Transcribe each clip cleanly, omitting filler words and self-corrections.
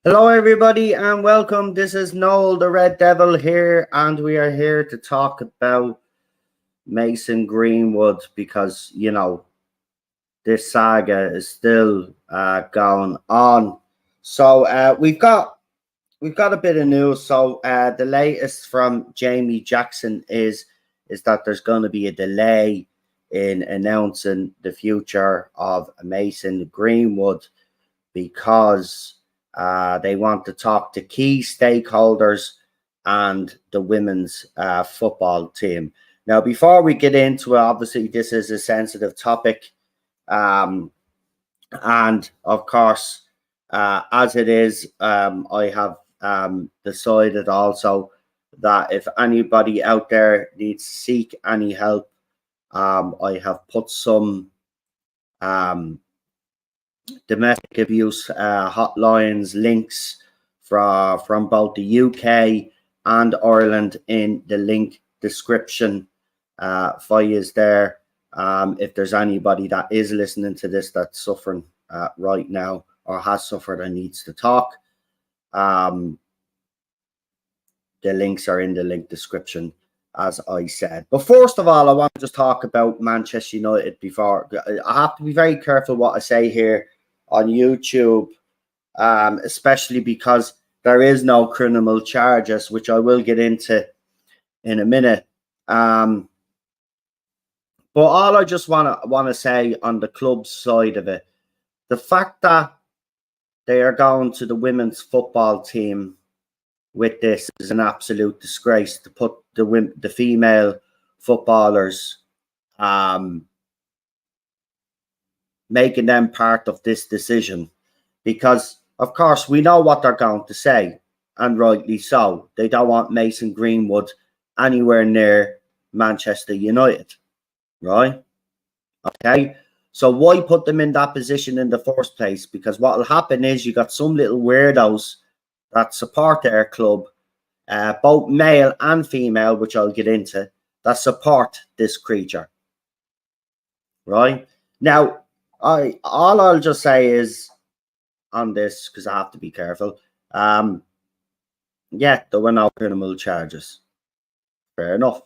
Hello, everybody, and welcome. This is Noel, the Red Devil, here, and we are here to talk about Mason Greenwood because this saga is still going on. So we've got a bit of news. So the latest from Jamie Jackson is that there's going to be a delay in announcing the future of Mason Greenwood because they want to talk to key stakeholders and the women's football team. Now, before we get into it, obviously, this is a sensitive topic. And of course, as it is, I have decided also that if anybody out there needs to seek any help, I have put some domestic abuse hotlines links from both the UK and Ireland in the link description for you there. If there's anybody that is listening to this that's suffering right now or has suffered and needs to talk, the links are in the link description, as I said. But first of all, I want to just talk about Manchester United before. I have to be very careful what I say here on YouTube, especially because there is no criminal charges, which I will get into in a minute. But all I just want to say on the club side of it, the fact that they are going to the women's football team with this is an absolute disgrace. To put the female footballers, making them part of this decision, because of course we know what they're going to say, and rightly so. They don't want Mason Greenwood anywhere near Manchester United, right? Okay, so why put them in that position in the first place? Because what will happen is you got some little weirdos that support their club, both male and female, which I'll get into, that support this creature, right? Now, I'll just say is on this, because I have to be careful. Yeah, there were no criminal charges. Fair enough.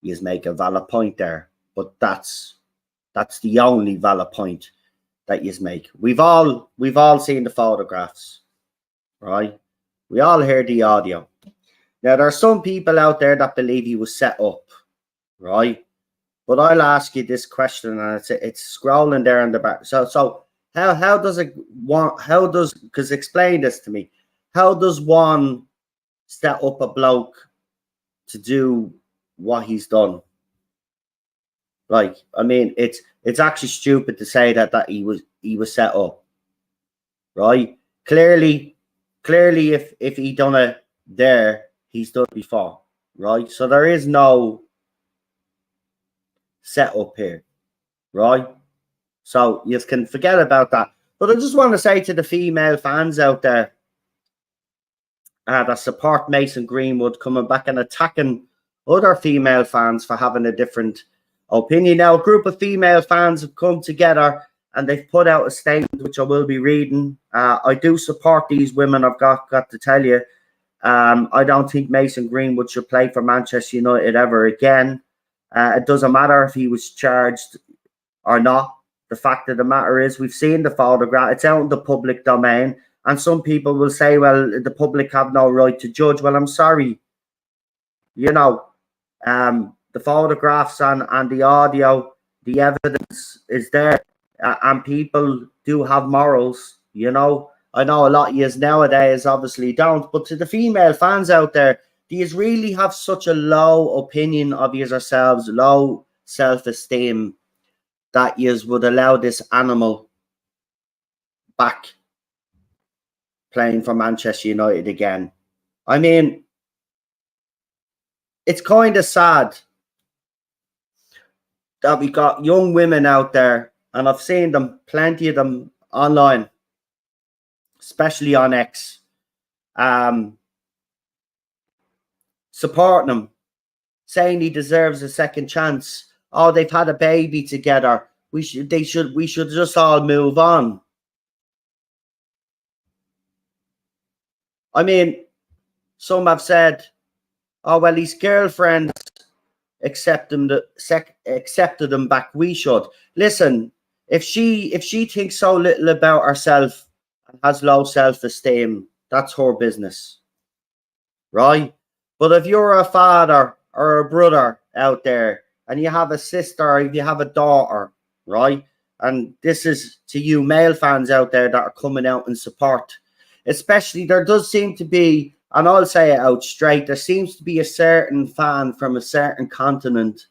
You make a valid point there, but that's the only valid point that you make. We've all seen the photographs, right? We all heard the audio. Now, there are some people out there that believe he was set up, right? But I'll ask you this question, and it's scrolling there in the back. So how does it want? How does, because explain this to me? How does one set up a bloke to do what he's done? Like, I mean, it's actually stupid to say that he was set up, right? Clearly, if he done it there, he's done it before, right? So there is no set up here, right? So you can forget about that. But I just want to say to the female fans out there that support Mason Greenwood coming back and attacking other female fans for having a different opinion. Now, a group of female fans have come together and they've put out a statement, which I will be reading. I do support these women, I've got to tell you. I don't think Mason Greenwood should play for Manchester United ever again. It doesn't matter if he was charged or not. The fact of the matter is, we've seen the photograph. It's out in the public domain. And some people will say, well, the public have no right to judge. Well, I'm sorry. The photographs and the audio, the evidence is there. And people do have morals, I know a lot of yous nowadays obviously don't. But to the female fans out there, do you really have such a low opinion of yourselves, low self-esteem, that you would allow this animal back playing for Manchester United again? I mean, it's kind of sad that we got young women out there, and I've seen them, plenty of them online, especially on X, supporting him, saying he deserves a second chance. Oh, they've had a baby together. We should just all move on. I mean, some have said, oh, well, his girlfriend accepted him back. We should. Listen, if she thinks so little about herself and has low self-esteem, that's her business, right? But if you're a father or a brother out there and you have a sister or if you have a daughter, right? And this is to you male fans out there that are coming out in support. Especially there does seem to be, and I'll say it out straight, there seems to be a certain fan from a certain continent,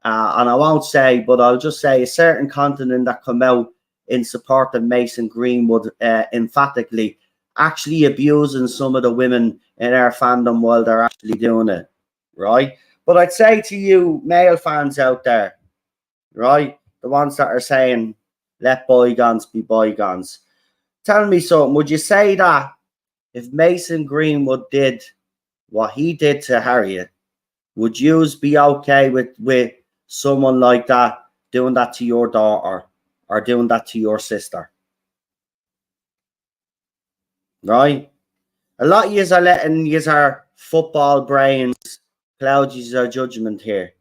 and I won't say, but I'll just say a certain continent that come out in support of Mason Greenwood emphatically, actually abusing some of the women in our fandom while they're actually doing it, right? But I'd say to you male fans out there, right, the ones that are saying, let bygones be bygones, tell me something. Would you say that if Mason Greenwood did what he did to Harriet, would you be okay with someone like that doing that to your daughter or doing that to your sister? Right? A lot of yous are letting yous our football brains cloud yous our judgment here.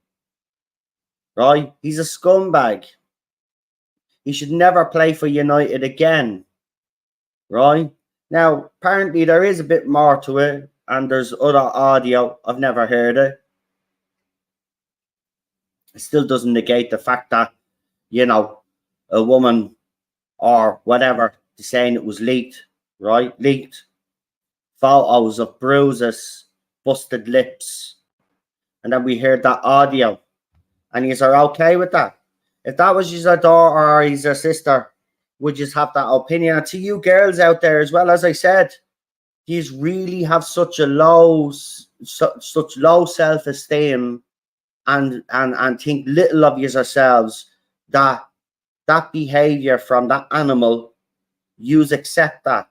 Right? He's a scumbag. He should never play for United again. Right? Now, apparently there is a bit more to it, and there's other audio. I've never heard it. It still doesn't negate the fact that, you know, a woman or whatever, saying it was leaked, right? Leaked photos of bruises, busted lips, and then we heard that audio, and he's are okay with that. If that was his daughter or his sister, would just have that opinion? And to you girls out there as well, as I said, you really have such a such low self-esteem and think little of yourselves that behavior from that animal, yous accept that.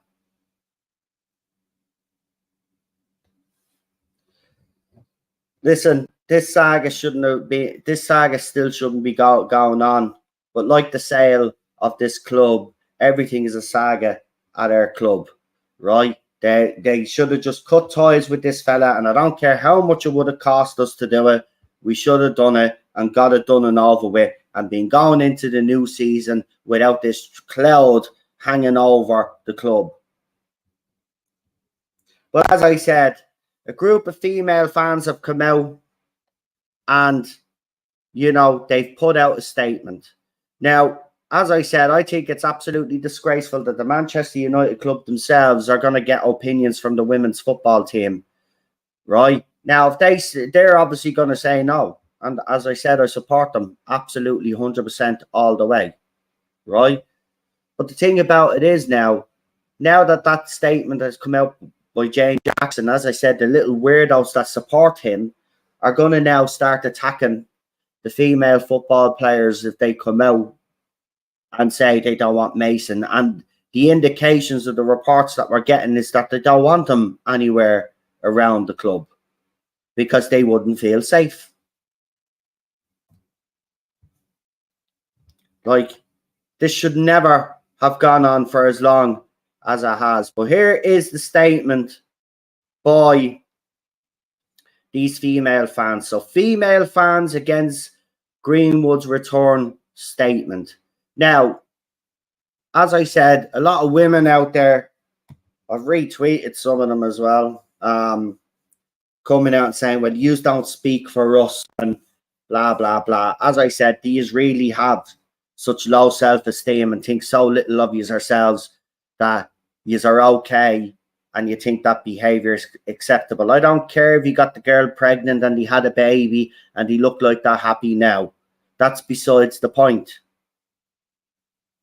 Listen, this saga still shouldn't be going on. But like the sale of this club, everything is a saga at our club, right? They should have just cut ties with this fella, and I don't care how much it would have cost us to do it. We should have done it and got it done and over with, and been going into the new season without this cloud hanging over the club. But as I said, a group of female fans have come out and, you know, they've put out a statement. Now, as I said, I think it's absolutely disgraceful that the Manchester United club themselves are going to get opinions from the women's football team, right? Now, if they're obviously going to say no. And as I said, I support them absolutely 100% all the way, right? But the thing about it is now that statement has come out by Jane Jackson, as I said, the little weirdos that support him are going to now start attacking the female football players if they come out and say they don't want Mason. And the indications of the reports that we're getting is that they don't want him anywhere around the club because they wouldn't feel safe. Like, this should never have gone on for as long as it has. But here is the statement by these female fans. So, female fans against Greenwood's return statement. Now, as I said, a lot of women out there, I've retweeted some of them as well, coming out and saying, well, you don't speak for us and blah, blah, blah. As I said, these really have such low self-esteem and think so little of yourselves that you are okay and you think that behavior is acceptable. I don't care if you got the girl pregnant and he had a baby and he looked like that happy now. That's besides the point.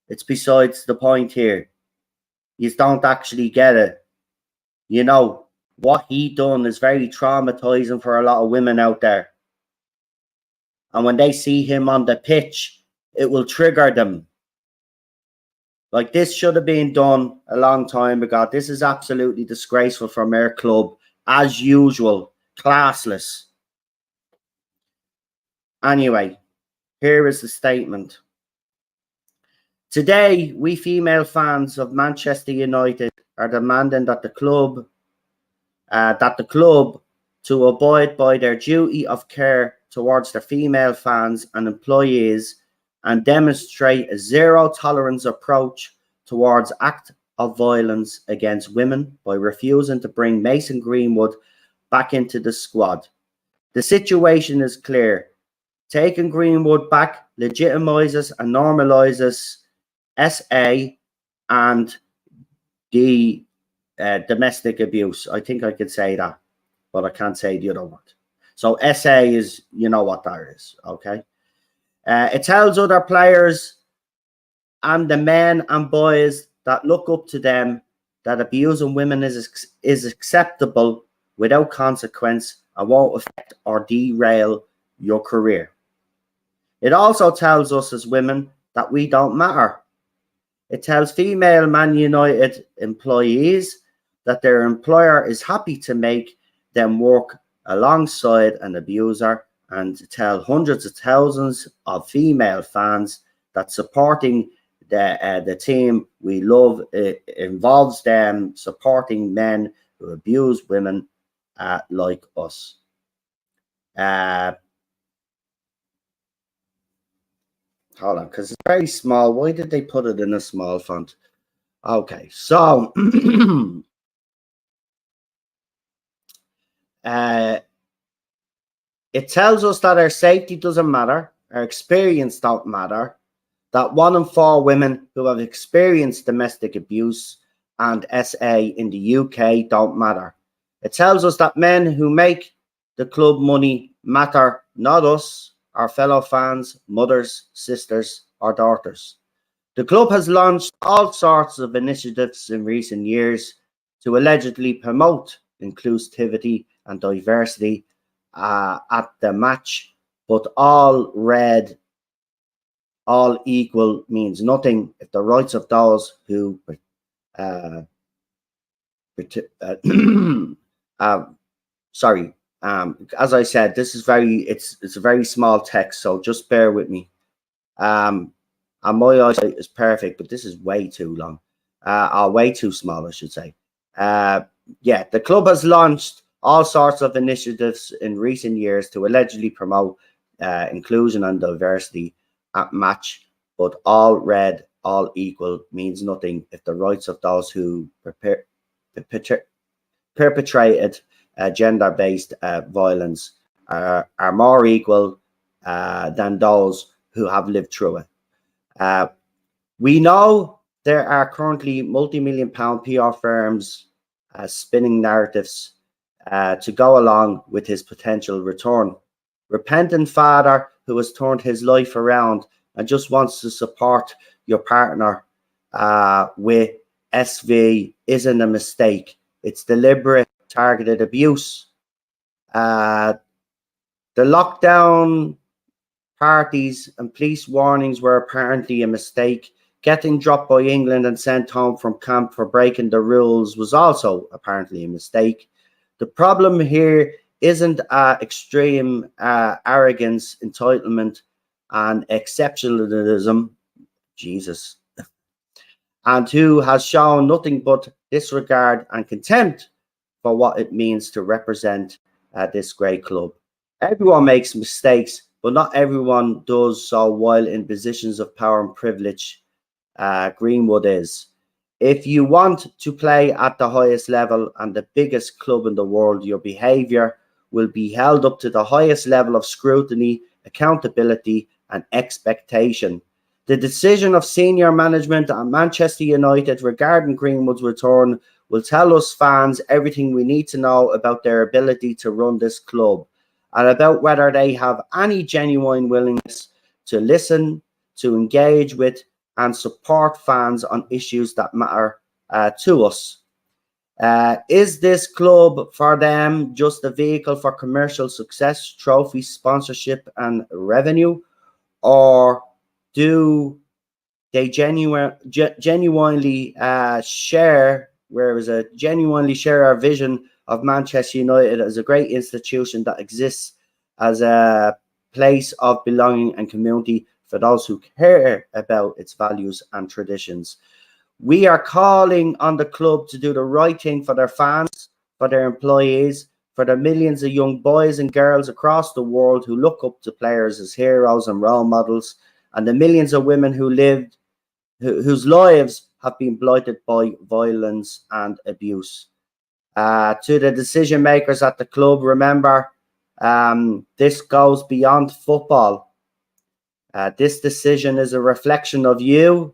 It's besides the point here. You don't actually get it. You know, what he done is very traumatizing for a lot of women out there. And when they see him on the pitch, it will trigger them. Like, this should have been done a long time ago. This is absolutely disgraceful from our club. As usual, classless. Anyway, here is the statement. Today, we female fans of Manchester United are demanding that the club that the club to abide by their duty of care towards their female fans and employees and demonstrate a zero tolerance approach towards acts of violence against women by refusing to bring Mason Greenwood back into the squad. The situation is clear. Taking Greenwood back legitimizes and normalizes SA and the domestic abuse. I think I could say that, but I can't say the other word. So SA is, you know what that is, okay? It tells other players and the men and boys that look up to them that abusing women is acceptable without consequence and won't affect or derail your career. It also tells us as women that we don't matter. It tells female Man United employees that their employer is happy to make them work alongside an abuser, and to tell hundreds of thousands of female fans that supporting the team we love involves them supporting men who abuse women like us. Hold on, because it's very small. Why did they put it in a small font? Okay, so it tells us that our safety doesn't matter, our experience don't matter, that 1 in 4 women who have experienced domestic abuse and SA in the UK don't matter. It tells us that men who make the club money matter, not us, our fellow fans, mothers, sisters, or daughters. The club has launched all sorts of initiatives in recent years to allegedly promote inclusivity and diversity at the match, but all red, all equal means nothing if the rights of those who as I said, this is it's a very small text, so just bear with me. And my eyesight is perfect, but this is way too long, or way too small, I should say. Yeah, the club has launched all sorts of initiatives in recent years to allegedly promote inclusion and diversity at match, but all red, all equal means nothing if the rights of those who perpetrated gender-based violence are more equal than those who have lived through it. We know there are currently multi-million-pound PR firms spinning narratives to go along with his potential return. Repentant father who has turned his life around and just wants to support your partner with SV isn't a mistake. It's deliberate, targeted abuse. The lockdown parties and police warnings were apparently a mistake. Getting dropped by England and sent home from camp for breaking the rules was also apparently a mistake. The problem here isn't extreme arrogance, entitlement, and exceptionalism, Jesus, and who has shown nothing but disregard and contempt for what it means to represent this great club. Everyone makes mistakes, but not everyone does so while in positions of power and privilege. Greenwood is. If you want to play at the highest level and the biggest club in the world, your behaviour will be held up to the highest level of scrutiny, accountability, and expectation. The decision of senior management at Manchester United regarding Greenwood's return will tell us fans everything we need to know about their ability to run this club and about whether they have any genuine willingness to listen, to engage with, and support fans on issues that matter to us. Is this club for them just a vehicle for commercial success, trophy, sponsorship, and revenue? Or do they genuinely share our vision of Manchester United as a great institution that exists as a place of belonging and community for those who care about its values and traditions? We are calling on the club to do the right thing for their fans, for their employees, for the millions of young boys and girls across the world who look up to players as heroes and role models, and the millions of women whose lives have been blighted by violence and abuse. To the decision makers at the club, remember, this goes beyond football. This decision is a reflection of you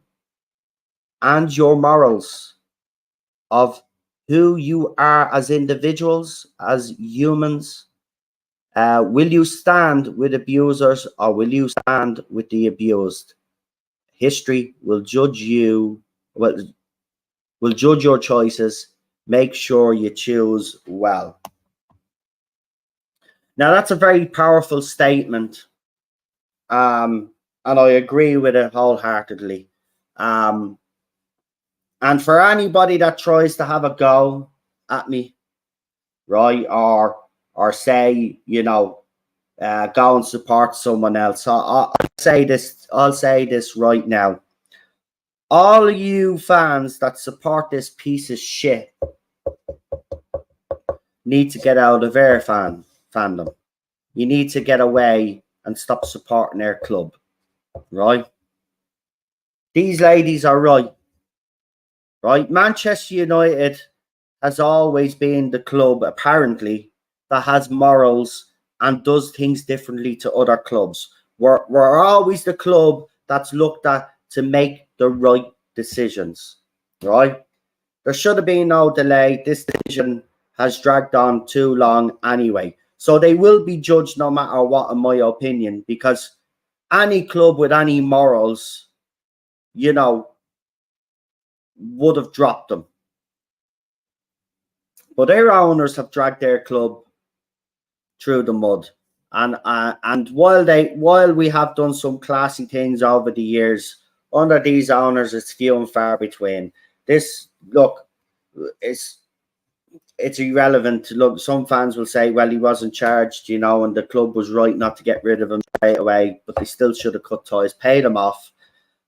and your morals, of who you are as individuals, as humans. Will you stand with abusers, or will you stand with the abused? History will judge you, will judge your choices. Make sure you choose well. Now, that's a very powerful statement, and I agree with it wholeheartedly. And for anybody that tries to have a go at me, right, or say, go and support someone else, I'll say this. I'll say this right now. All you fans that support this piece of shit need to get out of their fandom. You need to get away and stop supporting their club, right? These ladies are right. Manchester United has always been the club, apparently, that has morals and does things differently to other clubs. We're always the club that's looked at to make the right decisions, right? There should have been no delay. This decision has dragged on too long anyway. So they will be judged no matter what, in my opinion, because any club with any morals, would have dropped them. But their owners have dragged their club through the mud. And while we have done some classy things over the years, under these owners, it's few and far between. This, look, it's irrelevant. Look, some fans will say, well, he wasn't charged, and the club was right not to get rid of him straight away, but they still should have cut ties, paid him off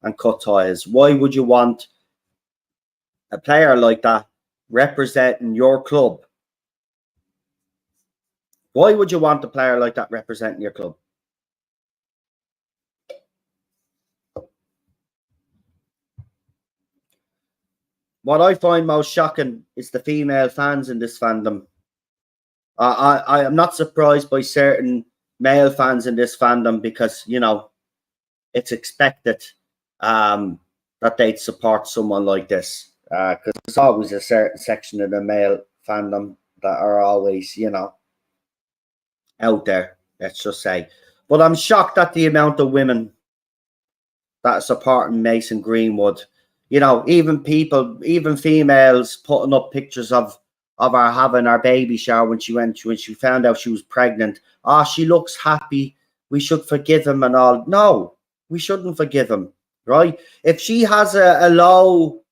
and cut ties. Why would you want a player like that representing your club? Why would you want a player like that representing your club? What I find most shocking is the female fans in this fandom. I am not surprised by certain male fans in this fandom because, it's expected that they'd support someone like this. Because there's always a certain section of the male fandom that are always, out there, let's just say. But I'm shocked at the amount of women that are supporting Mason Greenwood. Even females putting up pictures of her having her baby shower when she found out she was pregnant. She looks happy. We should forgive him and all. No, we shouldn't forgive him, right? If she has a low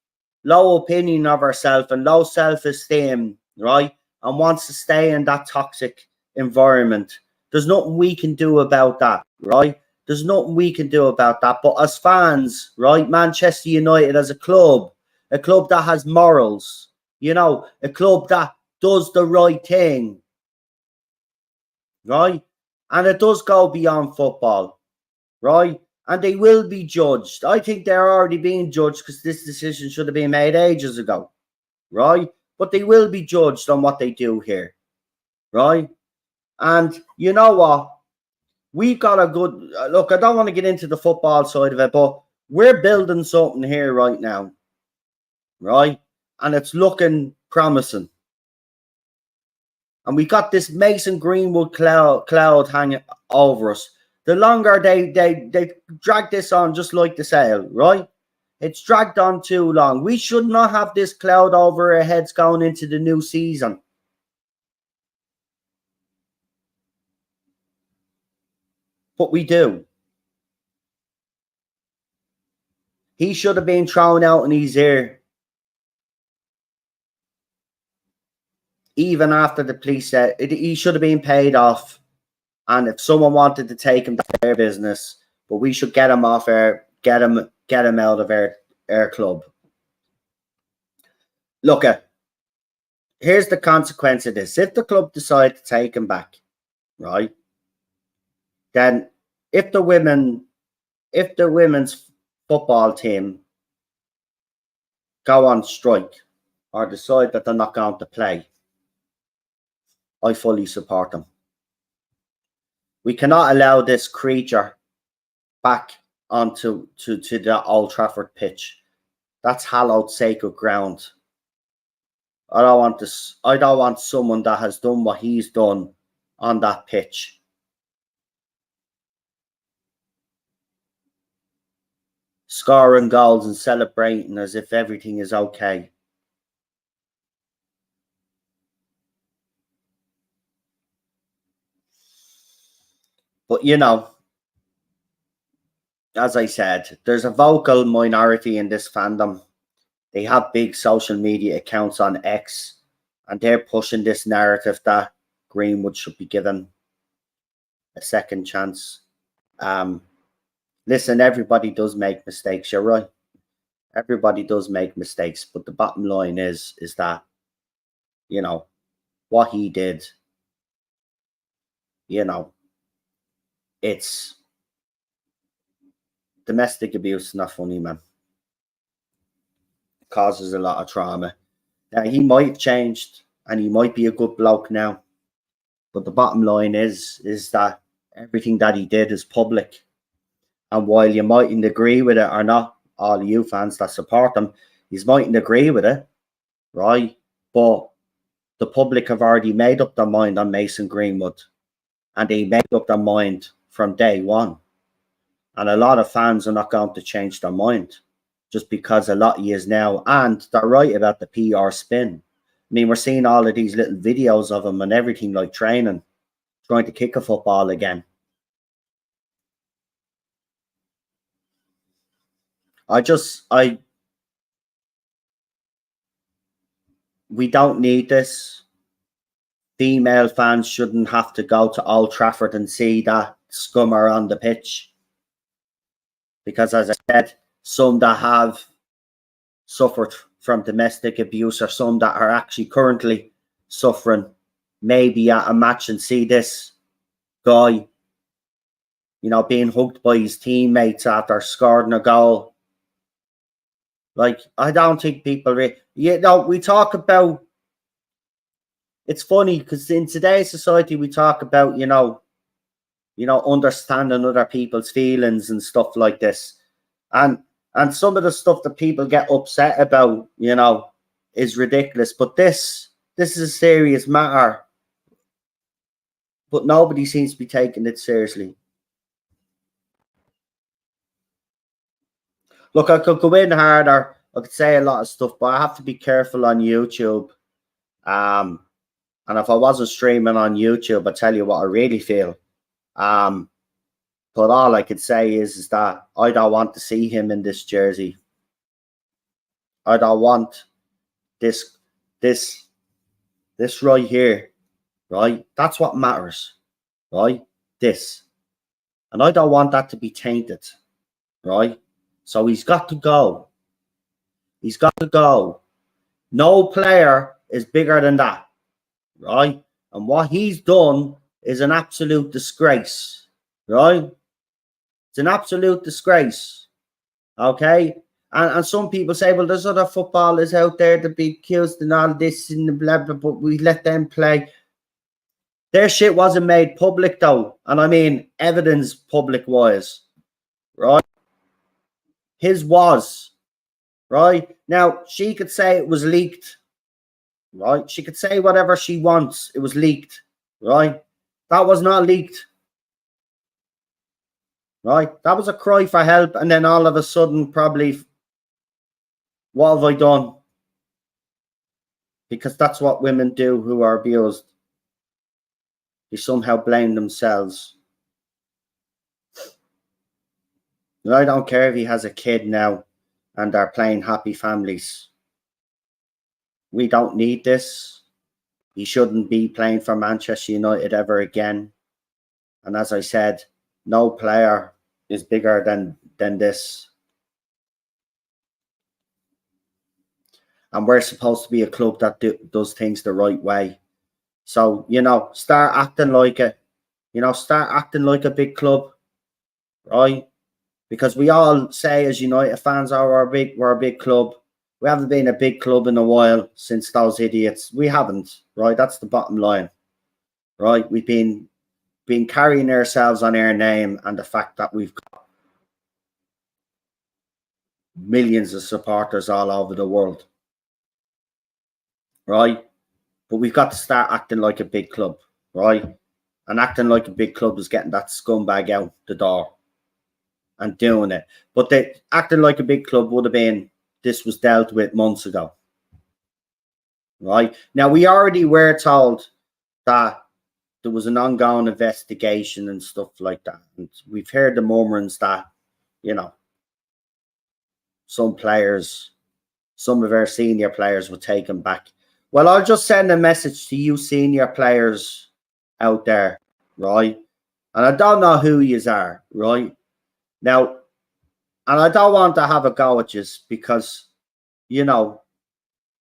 opinion of herself and low self-esteem, right, and wants to stay in that toxic environment, there's nothing we can do about that, right? There's nothing we can do about that. But as fans, right, Manchester United as a club that has morals, a club that does the right thing, right? And it does go beyond football, right? And they will be judged. I think they're already being judged because this decision should have been made ages ago, right? But they will be judged on what they do here, right? And you know what? We've got a good look. I don't want to get into the football side of it, but we're building something here right now, right? And it's looking promising. And we got this Mason Greenwood cloud hanging over us. The longer they drag this on, just like the sale, right? It's dragged on too long. We should not have this cloud over our heads going into the new season. But we do. He should have been thrown out in his ear. Even after the police said he should have been paid off. And if someone wanted to take him to their business, but we should get him off get him out of our club. Look, here's the consequence of this. If the club decide to take him back, right, then if the women's football team go on strike or decide that they're not going to play, I fully support them. We cannot allow this creature back onto the Old Trafford pitch. That's hallowed, sacred ground. I don't want this. I don't want someone that has done what he's done on that pitch. Scoring goals and celebrating as if everything is okay. But you know, as I said, there's a vocal minority in this fandom. They have big social media accounts on X, and they're pushing this narrative that Greenwood should be given a second chance. Listen, everybody does make mistakes. You're right. Everybody does make mistakes, but the bottom line is that, you know, what he did, you know, it's domestic abuse, not funny, man. It causes a lot of trauma. Now, he might have changed and he might be a good bloke now, but the bottom line is that everything that he did is public. And while you mightn't agree with it or not, all you fans that support him, you mightn't agree with it, right? But the public have already made up their mind on Mason Greenwood, and they made up their mind from day one. And a lot of fans are not going to change their mind just because a lot of years now, and they're right about the PR spin. I mean, we're seeing all of these little videos of him and everything, like training, trying to kick a football again. We don't need this. Female fans shouldn't have to go to Old Trafford and see that scummer on the pitch. Because as I said, some that have suffered from domestic abuse or some that are actually currently suffering may be at a match and see this guy, you know, being hugged by his teammates after scoring a goal. Like, I don't think people we talk about, it's funny because in today's society we talk about, you know, understanding other people's feelings and stuff like this. And some of the stuff that people get upset about, you know, is ridiculous. But this is a serious matter. But nobody seems to be taking it seriously. Look, I could go in harder. I could say a lot of stuff, but I have to be careful on YouTube. And if I wasn't streaming on YouTube, I tell you what I really feel. But all I could say is that I don't want to see him in this jersey. I don't want this right here, right? That's what matters, right? This. And I don't want that to be tainted, right? So he's got to go. He's got to go. No player is bigger than that, right? And what he's done is an absolute disgrace, right? It's an absolute disgrace, okay? And some people say, well, there's other footballers out there that be accused and all this and blah, blah, but we let them play. Their shit wasn't made public, though. And I mean evidence public-wise, right? His was, right? Now, she could say it was leaked, right? She could say whatever she wants. It was leaked, right? That was not leaked, right? That was a cry for help. And then all of a sudden, probably, what have I done? Because that's what women do who are abused. They somehow blame themselves. And I don't care if he has a kid now and they're playing happy families. We don't need this. He shouldn't be playing for Manchester United ever again. And as I said, no player is bigger than this. and we're supposed to be a club that does things the right way. So, you know, start acting like it. You know, start acting like a big club, right? Because we all say as United fans, oh, we're a big club. We haven't been a big club in a while since those idiots. We haven't, right? That's the bottom line, right? We've been carrying ourselves on our name and the fact that we've got millions of supporters all over the world, right? But we've got to start acting like a big club, right? And acting like a big club is getting that scumbag out the door and doing it. But acting like a big club would have been, this was dealt with months ago, right? Now, we already were told that there was an ongoing investigation and stuff like that. And we've heard the murmurings that, you know, some players, some of our senior players were taken back. Well, I'll just send a message to you senior players out there, right? And I don't know who yous are, right? Now, and I don't want to have a go at you because, you know,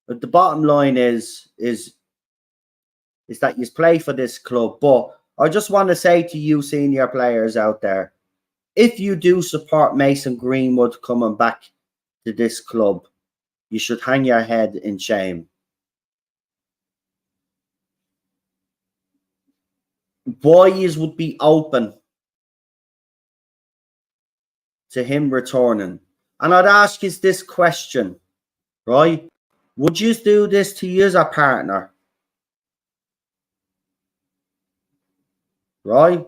the bottom line is that you play for this club. But I just want to say to you senior players out there, if you do support Mason Greenwood coming back to this club, you should hang your head in shame. Boys would be open to him returning. And I'd ask you this question, right? Would you do this to you as a partner? Right?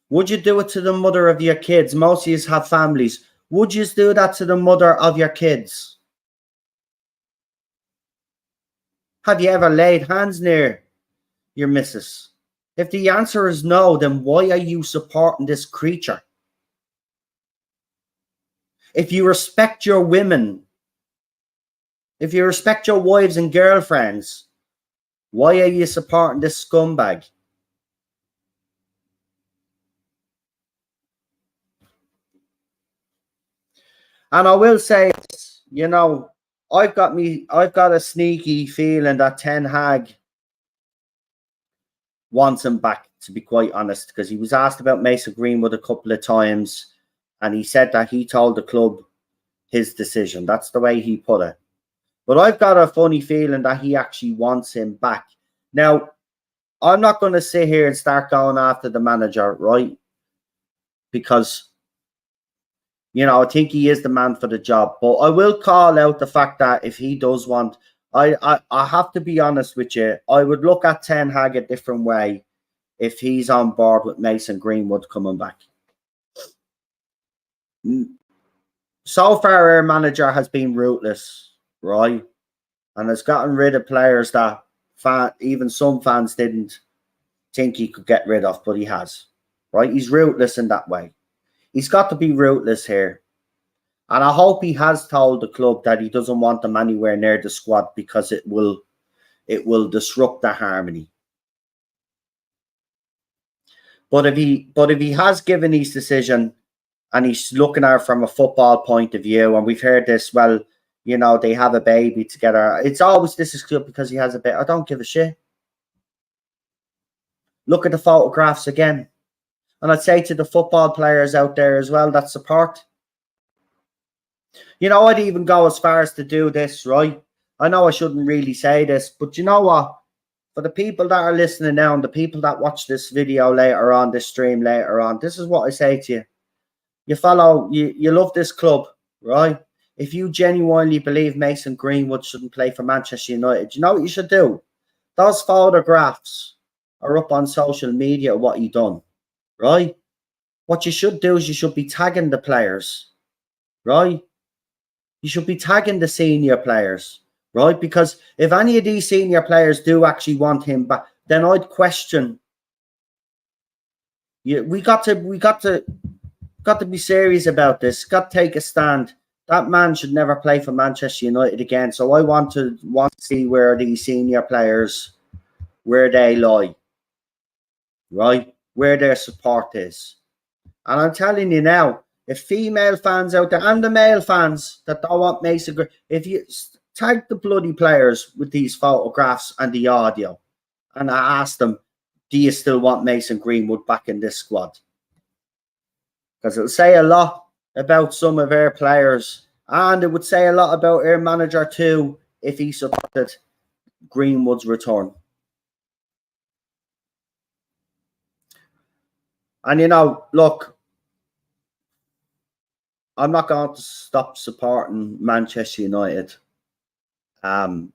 Would you do it to the mother of your kids? Most of you have families. Would you do that to the mother of your kids? Have you ever laid hands near your missus? If the answer is no, then why are you supporting this creature? If you respect your women, if you respect your wives and girlfriends, why are you supporting this scumbag? And I will say, you know, I've got a sneaky feeling that Ten Hag wants him back, to be quite honest, because he was asked about Mason Greenwood a couple of times and he said that he told the club his decision. That's the way he put it. But I've got a funny feeling that he actually wants him back. Now, I'm not going to sit here and start going after the manager, right? Because, you know, I think he is the man for the job. But I will call out the fact that if he does want, I have to be honest with you, I would look at Ten Hag a different way if he's on board with Mason Greenwood coming back. So far, our manager has been ruthless, right? And has gotten rid of players that even some fans didn't think he could get rid of, but he has, right? He's ruthless in that way. He's got to be ruthless here. And I hope he has told the club that he doesn't want them anywhere near the squad because it will disrupt the harmony. But if he has given his decision and he's looking at it from a football point of view, and we've heard this, well, you know, they have a baby together. It's always this is good because he has a baby. I don't give a shit. Look at the photographs again. And I'd say to the football players out there as well that support. You know, I'd even go as far as to do this, right? I know I shouldn't really say this, but you know what? For the people that are listening now and the people that watch this video later on, this stream later on, this is what I say to you. You love this club, right? If you genuinely believe Mason Greenwood shouldn't play for Manchester United, you know what you should do? Those photographs are up on social media of what he done, right? What you should do is you should be tagging the players, right? You should be tagging the senior players, right? Because if any of these senior players do actually want him back, then I'd question. We got to be serious about this. Got to take a stand. That man should never play for Manchester United again. So I want to see where these senior players, where they lie, right? Where their support is. And I'm telling you now, if female fans out there and the male fans that don't want Mason, if you tag the bloody players with these photographs and the audio. And I asked them, do you still want Mason Greenwood back in this squad? Because it would say a lot about some of our players, and it would say a lot about our manager too if he supported Greenwood's return. And, you know, look, I'm not going to stop supporting Manchester United. But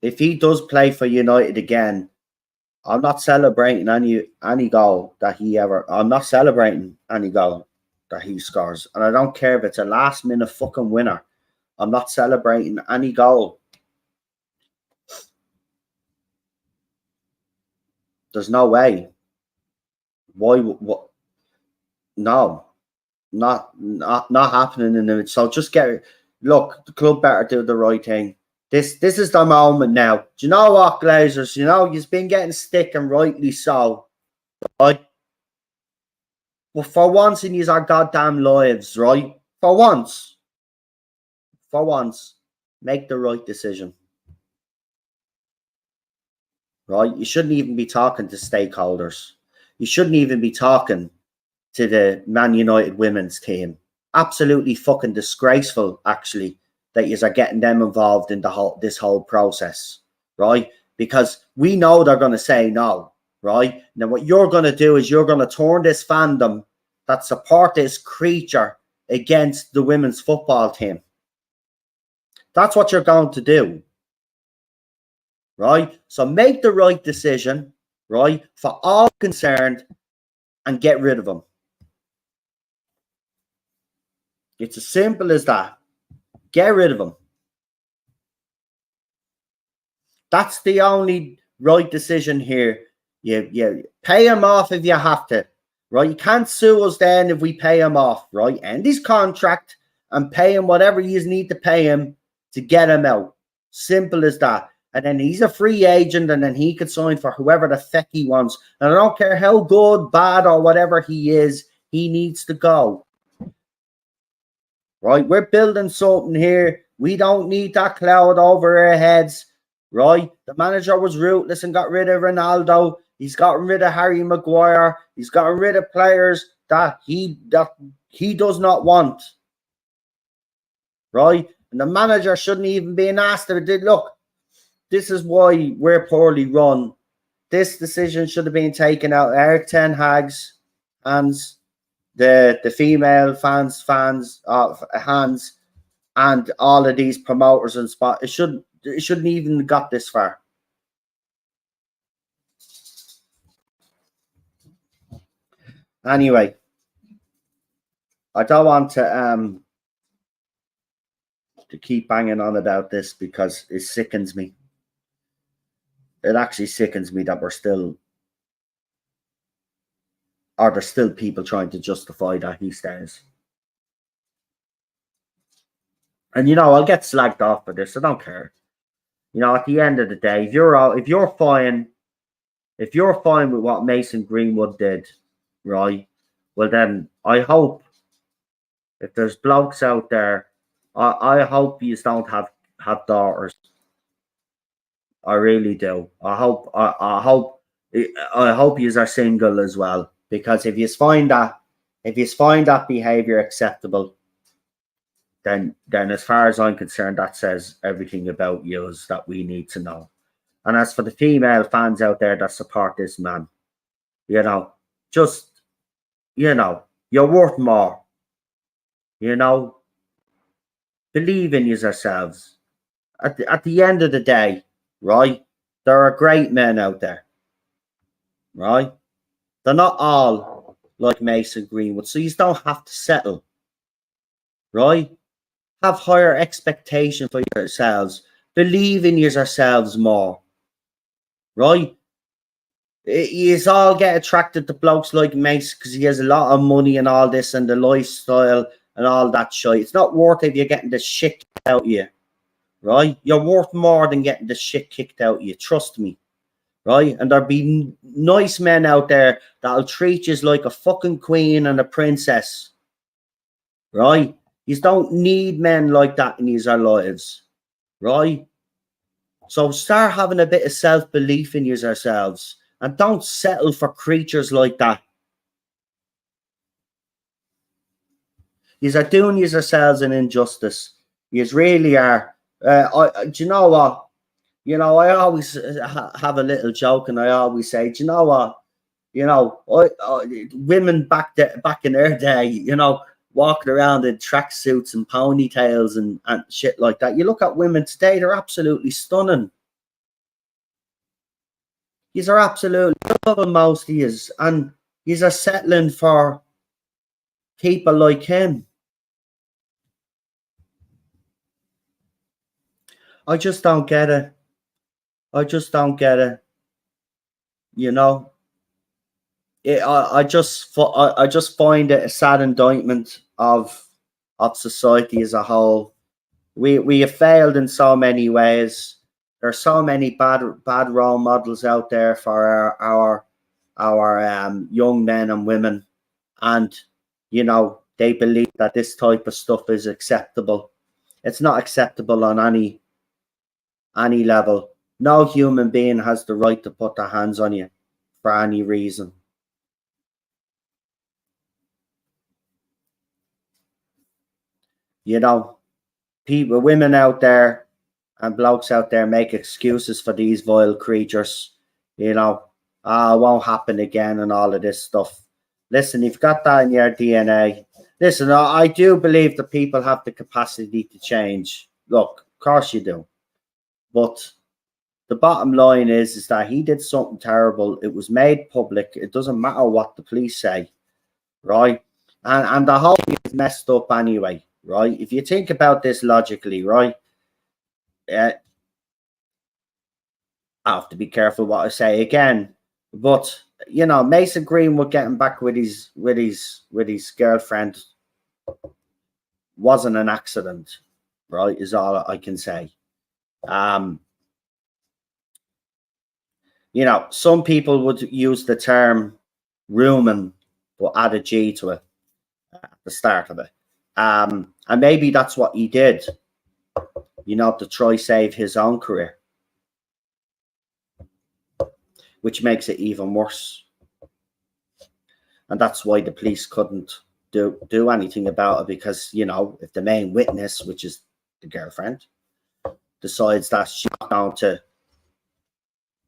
if he does play for United again, I'm not celebrating any goal that he ever. I'm not celebrating any goal that he scores, and I don't care if it's a last minute fucking winner. I'm not celebrating any goal. There's no way. Why? What? No, not happening in it. So just look. The club better do the right thing. This is the moment now. Do you know what, Glazers? You know, you've been getting stick, and rightly so. Right? Well, for once in your goddamn lives, right? For once, make the right decision. Right? You shouldn't even be talking to stakeholders. You shouldn't even be talking to the Man United women's team. Absolutely fucking disgraceful, actually, that you are getting them involved in this whole process, right? Because we know they're going to say no, right? Now, what you're going to do is you're going to turn this fandom that support this creature against the women's football team. That's what you're going to do, right? So make the right decision, right, for all concerned, and get rid of them. It's as simple as that. Get rid of them. That's the only right decision here. You pay him off if you have to, right? You can't sue us then if we pay him off, right? End his contract and pay him whatever you need to pay him to get him out. Simple as that. And then he's a free agent, and then he could sign for whoever the feck he wants. And I don't care how good, bad, or whatever he is, he needs to go. Right? We're building something here. We don't need that cloud over our heads. Right? The manager was ruthless and got rid of Ronaldo. He's gotten rid of Harry Maguire. He's gotten rid of players that he does not want. Right? And the manager shouldn't even be asked to look. This is why we're poorly run. This decision should have been taken out Eric Ten Hag's hands, the female fans' hands, and all of these promoters and spot. It shouldn't even got this far. Anyway, I don't want to keep banging on about this because it sickens me. It actually sickens me that there's still people trying to justify that he stays. And, you know, I'll get slagged off for this. I don't care. You know, at the end of the day, if you're fine with what Mason Greenwood did, right? Well, then I hope if there's blokes out there, I hope you don't have daughters. I really do. I hope you are single as well, because if you find that behavior acceptable, then as far as I'm concerned, that says everything about you that we need to know. And as for the female fans out there that support this man, you know, just, you know, you're worth more. You know, believe in yourselves. At the end of the day, right? There are great men out there, right? They're not all like Mason Greenwood, so you don't have to settle, right? Have higher expectation for yourselves. Believe in yourselves more, right? You all get attracted to blokes like Mason because he has a lot of money and all this and the lifestyle and all that shit. It's not worth it if you're getting the shit out of you. Right? You're worth more than getting the shit kicked out of you. Trust me. Right? And there'll be nice men out there that'll treat you like a fucking queen and a princess. Right? You don't need men like that in your lives, right? So start having a bit of self-belief in yourselves and don't settle for creatures like that. You are doing yourselves an injustice. You really are. Do you know what? You know, I always have a little joke, and I always say, do you know what? You know, women back in their day, you know, walking around in tracksuits and ponytails and shit like that. You look at women today; they're absolutely stunning. These are absolutely loving most of yous, and yous are settling for people like him. I just don't get it. I just don't get it. You know, I just find it a sad indictment of society as a whole. We have failed in so many ways. There are so many bad role models out there for our young men and women, and you know they believe that this type of stuff is acceptable. It's not acceptable on any level. No human being has the right to put their hands on you for any reason. You know, people, women out there and blokes out there make excuses for these vile creatures. You know, it won't happen again and all of this stuff. Listen, you've got that in your DNA. Listen, I do believe that people have the capacity to change. Look, of course you do. But the bottom line is that he did something terrible. It was made public. It doesn't matter what the police say, right? And the whole thing is messed up anyway, right? If you think about this logically, right? I have to be careful what I say again, but you know, Mason Greenwood getting back with his girlfriend wasn't an accident, right? Is all I can say. You know, some people would use the term "rooming," but add a G to it at the start of it. And maybe that's what he did, you know, to try save his own career, which makes it even worse. And that's why the police couldn't do anything about it, because, you know, if the main witness, which is the girlfriend, decides that she's not going to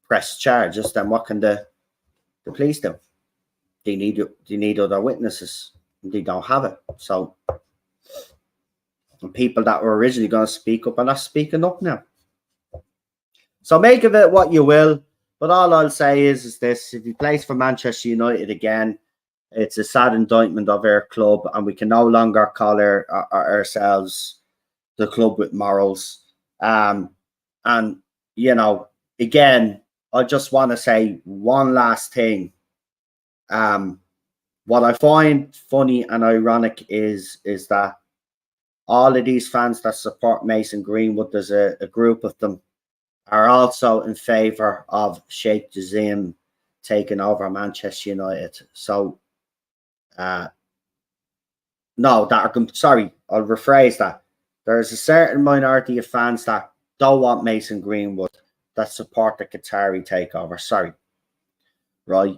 press charges, then what can the police do? They need other witnesses. They don't have it. So people that were originally going to speak up are not speaking up now. So make of it what you will. But all I'll say is this: if he plays for Manchester United again, it's a sad indictment of our club, and we can no longer call ourselves the club with morals. And you know, again, I just want to say one last thing. What I find funny and ironic is that all of these fans that support Mason Greenwood, there's a group of them, are also in favour of Sheikh Jassim taking over Manchester United. So, no, sorry, I'll rephrase that. There's a certain minority of fans that don't want Mason Greenwood, that support the Qatari takeover. Sorry, right?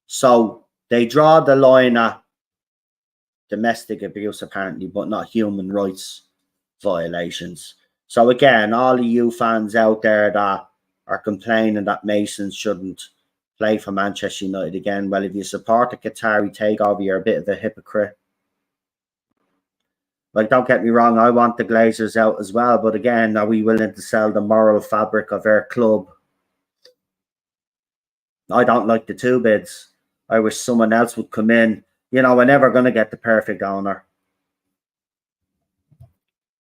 So they draw the line at domestic abuse, apparently, but not human rights violations. So again, all of you fans out there that are complaining that Mason shouldn't play for Manchester United again, well, if you support the Qatari takeover, you're a bit of a hypocrite. Like, don't get me wrong, I want the Glazers out as well, but again, are we willing to sell the moral fabric of our club? I don't like the two bids. I wish someone else would come in. You know, we're never going to get the perfect owner.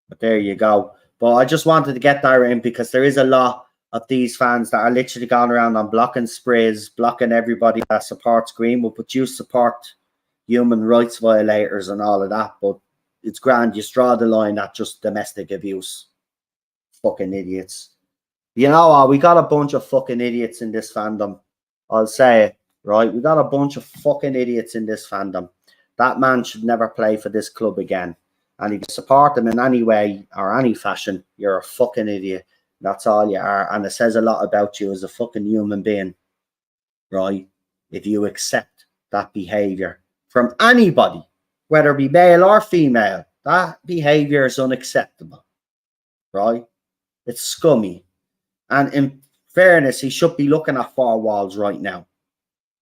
But there you go. But I just wanted to get that in, because there is a lot of these fans that are literally going around on blocking sprees, blocking everybody that supports Greenwood, but you support human rights violators and all of that. But it's grand. You draw the line at just domestic abuse. Fucking idiots. You know what? We got a bunch of fucking idiots in this fandom. I'll say it, right? We got a bunch of fucking idiots in this fandom that man should never play for this club again. And if you support them in any way or any fashion, you're a fucking idiot. That's all you are. And it says a lot about you as a fucking human being, right? If you accept that behavior from anybody, whether it be male or female, that behavior is unacceptable, right? It's scummy. And in fairness, he should be looking at four walls right now,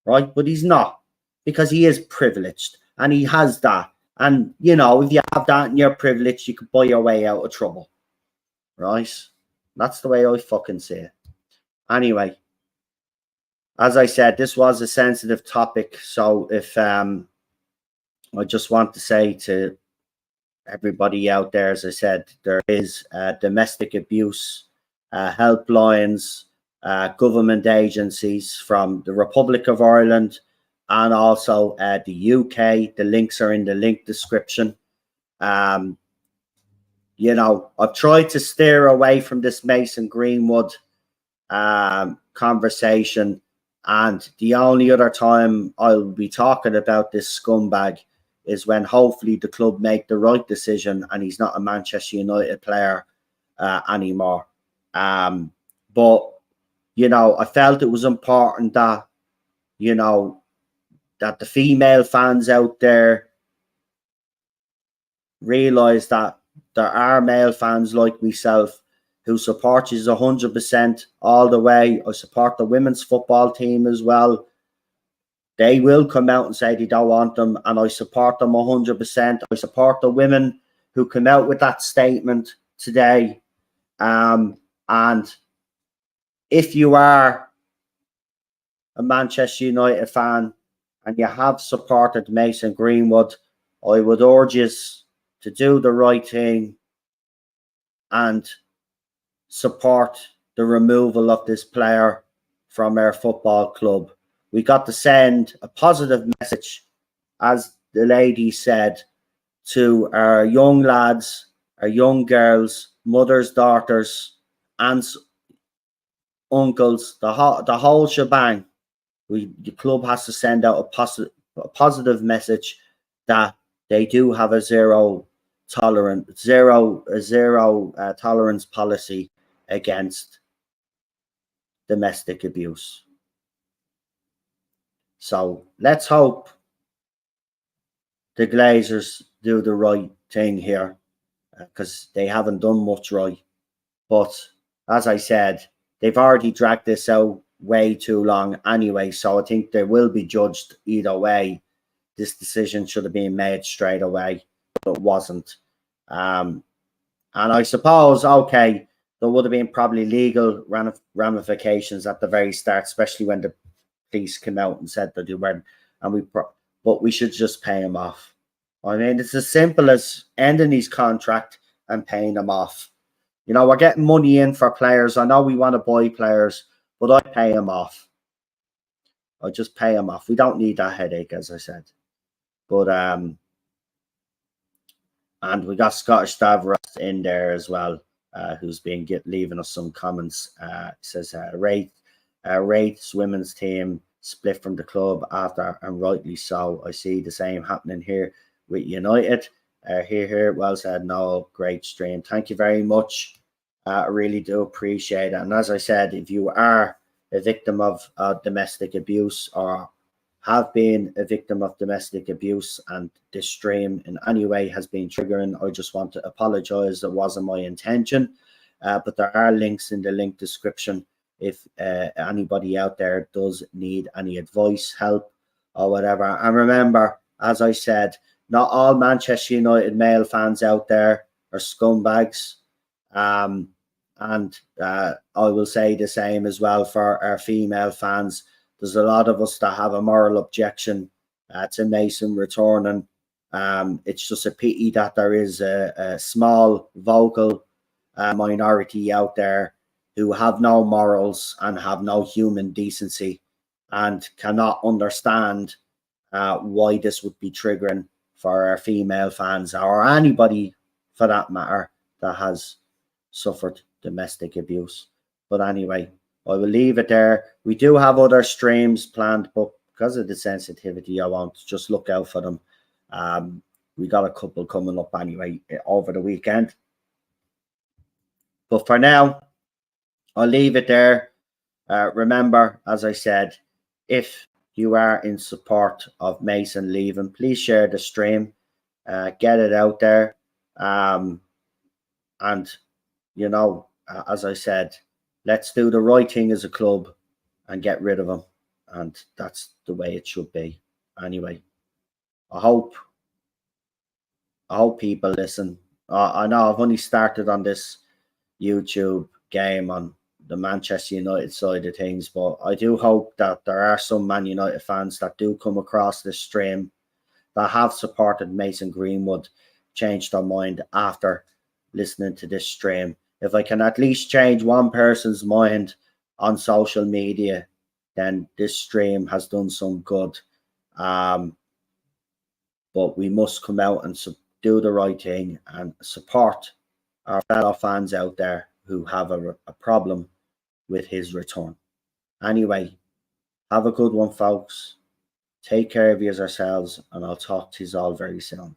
right? But he's not, because he is privileged and he has that. And, you know, if you have that and you're privileged, you can buy your way out of trouble, right? That's the way I fucking see it. Anyway, as I said, this was a sensitive topic. So if I just want to say to everybody out there, as I said, there is domestic abuse helplines, government agencies from the Republic of Ireland and also the UK. The links are in the link description. You know, I've tried to steer away from this Mason Greenwood conversation, and the only other time I'll be talking about this scumbag is when hopefully the club make the right decision and he's not a Manchester United player anymore. But, you know, I felt it was important that, you know, that the female fans out there realize that there are male fans like myself who support you 100% all the way. I support the women's football team as well. They will come out and say they don't want them, and I support them 100%. I support the women who come out with that statement today. And if you are a Manchester United fan and you have supported Mason Greenwood, I would urge you to do the right thing and support the removal of this player from our football club. We got to send a positive message, as the lady said, to our young lads, our young girls, mothers, daughters, aunts, uncles, the whole shebang. The club has to send out a positive message that they do have a zero tolerance policy against domestic abuse. So let's hope the Glazers do the right thing here, because they haven't done much right. But as I said, they've already dragged this out way too long anyway, so I think they will be judged either way. This decision should have been made straight away, but it wasn't. And I suppose, okay, there would have been probably legal ramifications at the very start, especially when the police came out and said that they weren't, but we should just pay him off. I mean, it's as simple as ending his contract and paying him off. You know, we're getting money in for players. I know we want to buy players, but I pay him off. I just pay him off. We don't need that headache, as I said. But and we got Scottish Stavros in there as well, who's been leaving us some comments. Says Wraith's women's team split from the club after, and rightly so. I see the same happening here with United. Here, well said. No, great stream. Thank you very much. I really do appreciate it. And as I said, if you are a victim of domestic abuse or have been a victim of domestic abuse and this stream in any way has been triggering, I just want to apologize. It wasn't my intention. But there are links in the link description if anybody out there does need any advice, help, or whatever. And remember, as I said, not all Manchester United male fans out there are scumbags. And I will say the same as well for our female fans. There's a lot of us that have a moral objection to Mason returning. It's just a pity that there is a small vocal minority out there who have no morals and have no human decency and cannot understand why this would be triggering for our female fans or anybody for that matter that has suffered domestic abuse. But anyway, I will leave it there. We do have other streams planned, but because of the sensitivity, I won't. Just look out for them. We got a couple coming up anyway over the weekend. But for now, I'll leave it there. Remember, as I said, if you are in support of Mason leaving, please share the stream, get it out there. And, you know, as I said, let's do the right thing as a club and get rid of him. And that's the way it should be. Anyway, I hope people listen. I know I've only started on this YouTube game on the Manchester United side of things, but I do hope that there are some Man United fans that do come across this stream that have supported Mason Greenwood, change their mind after listening to this stream. If I can at least change one person's mind on social media, then this stream has done some good. But we must come out and do the right thing and support our fellow fans out there who have a problem with his return. Anyway, have a good one, folks. Take care of yourselves, and I'll talk to you all very soon.